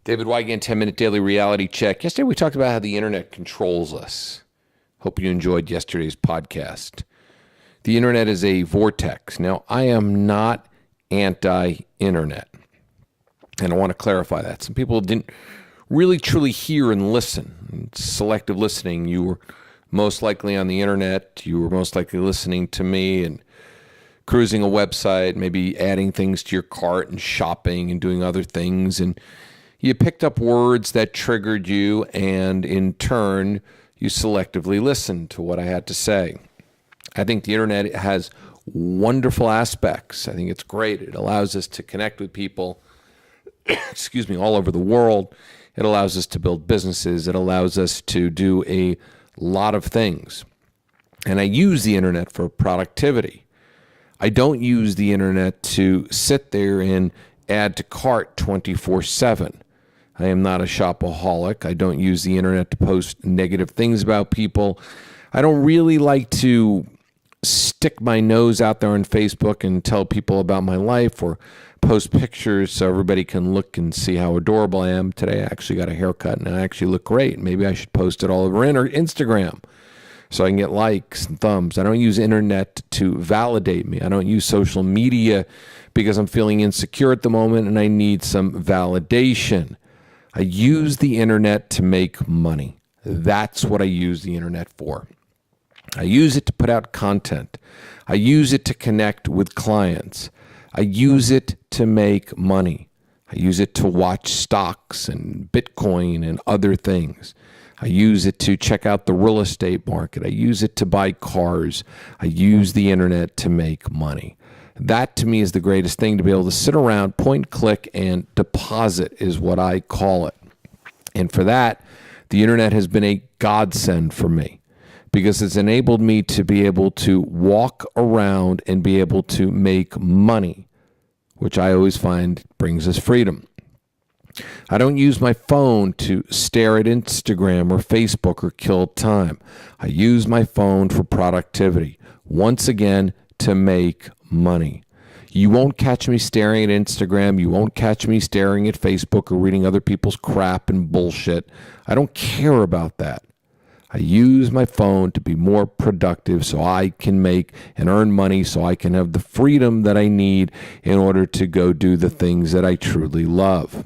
David Wygant, 10-minute daily reality check. Yesterday we talked about how the internet controls us. Hope you enjoyed yesterday's podcast. The internet is a vortex. Now, I am not anti-internet, and I want to clarify that. Some people didn't really truly hear and listen. Selective listening. You were most likely on the internet. You were most likely listening to me and cruising a website, maybe adding things to your cart and shopping and doing other things, and you picked up words that triggered you, and in turn, you selectively listened to what I had to say. I think the internet has wonderful aspects. I think it's great. It allows us to connect with people, all over the world. It allows us to build businesses. It allows us to do a lot of things. And I use the internet for productivity. I don't use the internet to sit there and add to cart 24/7. I am not a shopaholic. I don't use the internet to post negative things about people. I don't really like to stick my nose out there on Facebook and tell people about my life or post pictures so everybody can look and see how adorable I am. Today I actually got a haircut and I actually look great. Maybe I should post it all over Instagram so I can get likes and thumbs. I don't use internet to validate me. I don't use social media because I'm feeling insecure at the moment and I need some validation. I use the internet to make money. That's what I use the internet for. I use it to put out content. I use it to connect with clients. I use it to make money. I use it to watch stocks and Bitcoin and other things. I use it to check out the real estate market. I use it to buy cars. I use the internet to make money. That to me is the greatest thing, to be able to sit around, point, click, and deposit is what I call it. And for that, the internet has been a godsend for me because it's enabled me to be able to walk around and be able to make money, which I always find brings us freedom. I don't use my phone to stare at Instagram or Facebook or kill time. I use my phone for productivity. Once again, to make money. You won't catch me staring at Instagram. You won't catch me staring at Facebook or reading other people's crap and bullshit. I don't care about that. I use my phone to be more productive so I can make and earn money, so I can have the freedom that I need in order to go do the things that I truly love.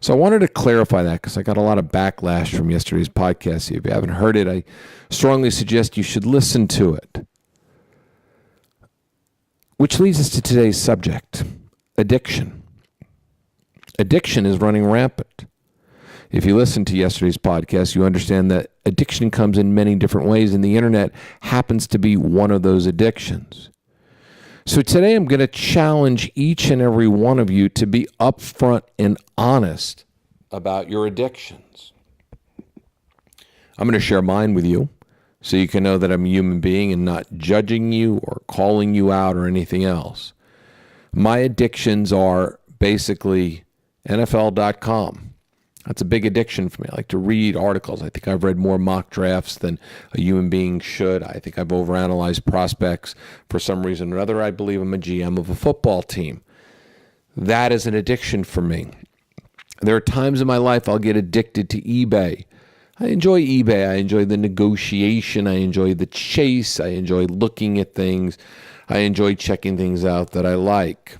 So I wanted to clarify that because I got a lot of backlash from yesterday's podcast. If you haven't heard it, I strongly suggest you should listen to it. Which leads us to today's subject, addiction. Addiction is running rampant. If you listen to yesterday's podcast, you understand that addiction comes in many different ways, and the internet happens to be one of those addictions. So today I'm going to challenge each and every one of you to be upfront and honest about your addictions. I'm going to share mine with you, so you can know that I'm a human being and not judging you or calling you out or anything else. My addictions are basically NFL.com. That's a big addiction for me. I like to read articles. I think I've read more mock drafts than a human being should. I think I've overanalyzed prospects for some reason or another. I believe I'm a GM of a football team. That is an addiction for me. There are times in my life I'll get addicted to eBay. I enjoy eBay. I enjoy the negotiation. I enjoy the chase. I enjoy looking at things. I enjoy checking things out that I like.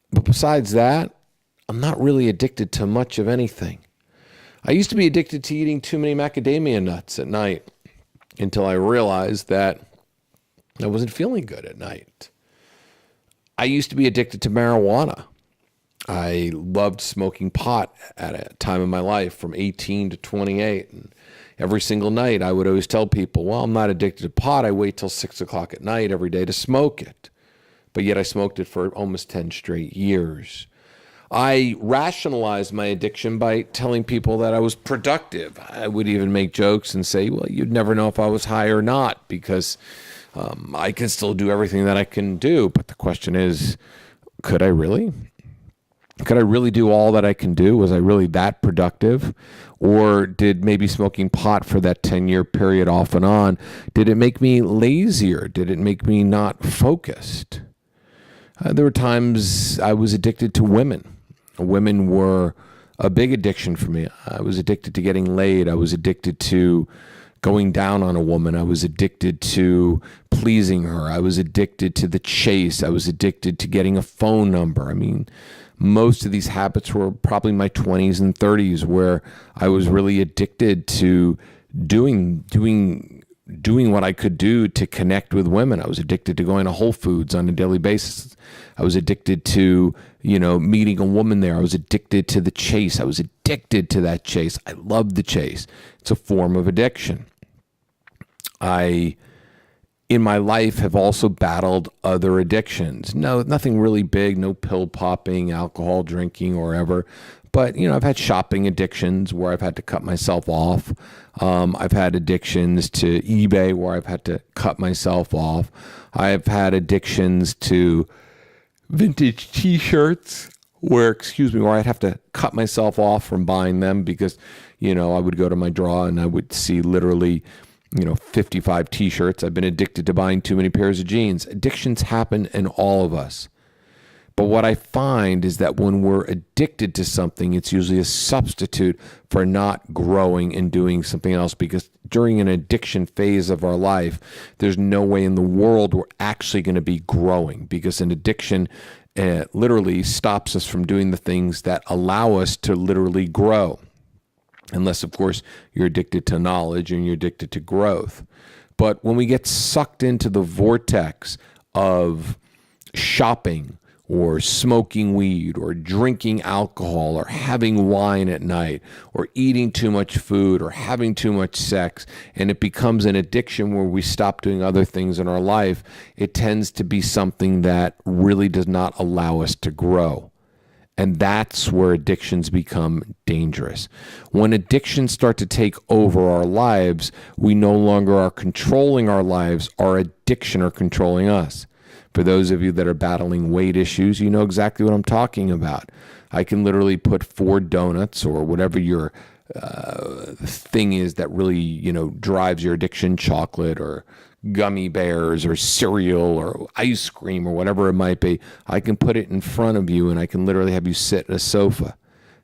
But besides that, I'm not really addicted to much of anything. I used to be addicted to eating too many macadamia nuts at night until I realized that I wasn't feeling good at night. I used to be addicted to marijuana. I loved smoking pot at a time in my life from 18 to 28. And every single night I would always tell people, well, I'm not addicted to pot. I wait till 6 o'clock at night every day to smoke it. But yet I smoked it for almost 10 straight years. I rationalized my addiction by telling people that I was productive. I would even make jokes and say, well, you'd never know if I was high or not because I can still do everything that I can do. But the question is, could I really? Could I really do all that I can do? Was I really that productive? Or did maybe smoking pot for that 10-year period off and on, did it make me lazier? Did it make me not focused? There were times I was addicted to women Women were a big addiction for me. I was addicted to getting laid. I was addicted to going down on a woman. I was addicted to pleasing her. I was addicted to the chase. I was addicted to getting a phone number. I mean, most of these habits were probably my 20s and 30s, where I was really addicted to doing what I could do to connect with women. I was addicted to going to Whole Foods on a daily basis. I was addicted to, meeting a woman there. I was addicted to the chase. I was addicted to that chase. I loved the chase. It's a form of addiction. I, in my life, have also battled other addictions. No, nothing really big, no pill popping, alcohol drinking, or ever. But, I've had shopping addictions where I've had to cut myself off. I've had addictions to eBay where I've had to cut myself off. I've had addictions to vintage T-shirts where I'd have to cut myself off from buying them because, I would go to my drawer and I would see literally 55 T-shirts. I've been addicted to buying too many pairs of jeans. Addictions happen in all of us. But what I find is that when we're addicted to something, it's usually a substitute for not growing and doing something else, because during an addiction phase of our life, there's no way in the world we're actually going to be growing, because an addiction literally stops us from doing the things that allow us to literally grow. Unless, of course, you're addicted to knowledge and you're addicted to growth. But when we get sucked into the vortex of shopping or smoking weed or drinking alcohol or having wine at night or eating too much food or having too much sex, and it becomes an addiction where we stop doing other things in our life, it tends to be something that really does not allow us to grow. And that's where addictions become dangerous. When addictions start to take over our lives, we no longer are controlling our lives. Our addiction are controlling us. For those of you that are battling weight issues, you know exactly what I'm talking about. I can literally put 4 donuts or whatever your thing is that really, drives your addiction, chocolate or gummy bears or cereal or ice cream or whatever it might be. I can put it in front of you and I can literally have you sit in a sofa.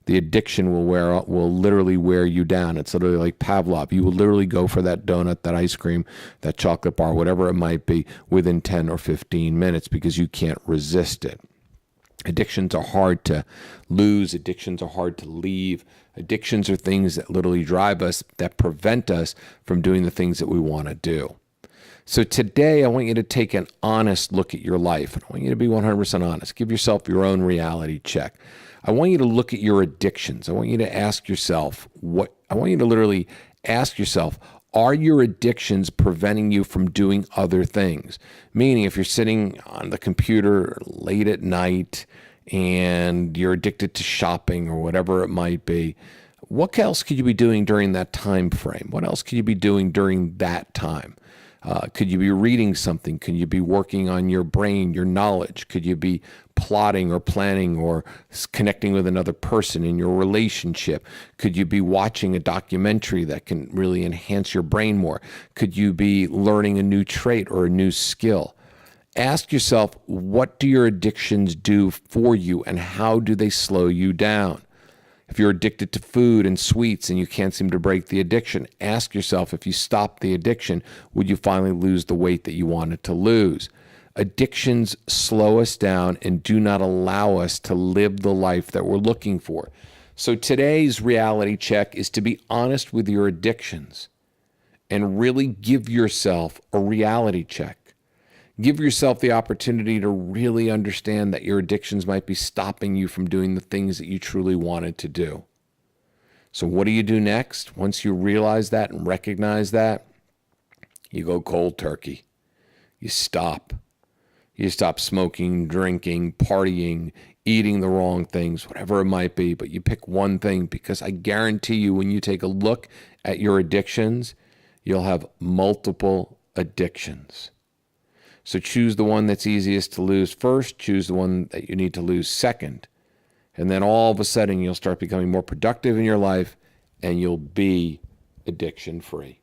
The addiction will literally wear you down. It's literally like Pavlov. You will literally go for that donut, that ice cream, that chocolate bar, whatever it might be, within 10 or 15 minutes because you can't resist it. Addictions are hard to lose. Addictions are hard to leave. Addictions are things that literally drive us, that prevent us from doing the things that we want to do. So today, I want you to take an honest look at your life. And I want you to be 100% honest. Give yourself your own reality check. I want you to look at your addictions. I want you to ask yourself, are your addictions preventing you from doing other things? Meaning, if you're sitting on the computer late at night and you're addicted to shopping or whatever it might be, what else could you be doing during that time frame? What else could you be doing during that time? Could you be reading something? Could you be working on your brain, your knowledge? Could you be plotting or planning or connecting with another person in your relationship? Could you be watching a documentary that can really enhance your brain more? Could you be learning a new trait or a new skill? Ask yourself, what do your addictions do for you and how do they slow you down? If you're addicted to food and sweets and you can't seem to break the addiction, ask yourself, if you stop the addiction, would you finally lose the weight that you wanted to lose? Addictions slow us down and do not allow us to live the life that we're looking for. So today's reality check is to be honest with your addictions and really give yourself a reality check. Give yourself the opportunity to really understand that your addictions might be stopping you from doing the things that you truly wanted to do. So what do you do next? Once you realize that and recognize that, you go cold turkey. You stop. You stop smoking, drinking, partying, eating the wrong things, whatever it might be, but you pick one thing, because I guarantee you when you take a look at your addictions, you'll have multiple addictions. So choose the one that's easiest to lose first, choose the one that you need to lose second, and then all of a sudden you'll start becoming more productive in your life and you'll be addiction-free.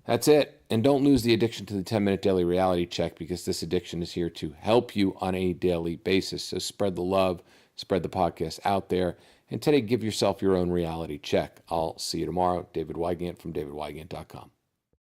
That's it. And don't lose the addiction to the 10-minute daily reality check, because this addiction is here to help you on a daily basis. So spread the love, Spread the podcast out there. And today, give yourself your own reality check. I'll see you tomorrow. David Wygant from davidwygant.com.